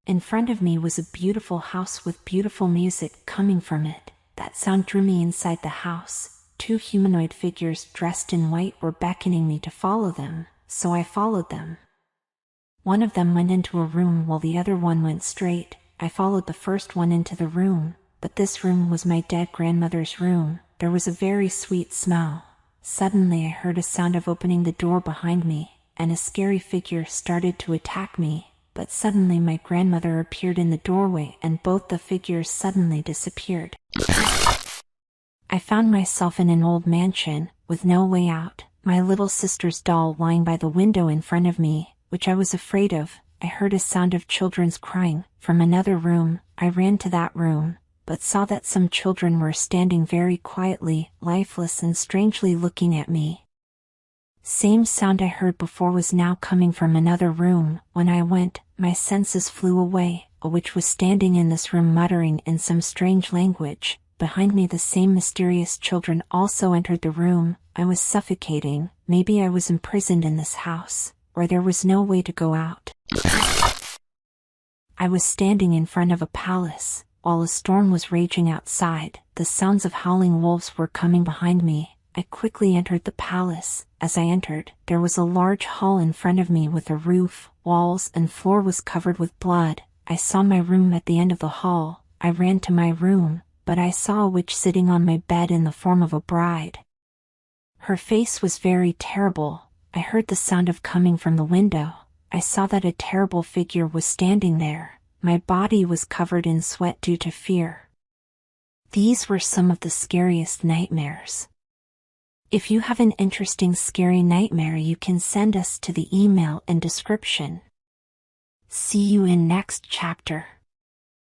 In front of me was a beautiful house with beautiful music coming from it. That sound drew me inside the house. Two humanoid figures dressed in white were beckoning me to follow them, so I followed them. One of them went into a room while the other one went straight. I followed the first one into the room, but this room was my dead grandmother's room. There was a very sweet smell. Suddenly I heard a sound of opening the door behind me, and a scary figure started to attack me, but suddenly my grandmother appeared in the doorway and both the figures suddenly disappeared. I found myself in an old mansion, with no way out, my little sister's doll lying by the window in front of me, which I was afraid of. I heard a sound of children's crying from another room. I ran to that room, but saw that some children were standing very quietly, lifeless and strangely looking at me. Same sound I heard before was now coming from another room. When I went, my senses flew away. A witch was standing in this room muttering in some strange language. Behind me the same mysterious children also entered the room. I was suffocating. Maybe I was imprisoned in this house, or there was no way to go out. I was standing in front of a palace, while a storm was raging outside. The sounds of howling wolves were coming behind me. I quickly entered the palace. As I entered, there was a large hall in front of me with a roof, walls and floor was covered with blood. I saw my room at the end of the hall. I ran to my room, but I saw a witch sitting on my bed in the form of a bride. Her face was very terrible. I heard the sound of coming from the window. I saw that a terrible figure was standing there. My body was covered in sweat due to fear. These were some of the scariest nightmares. If you have an interesting scary nightmare, you can send us to the email in description. See you in next chapter.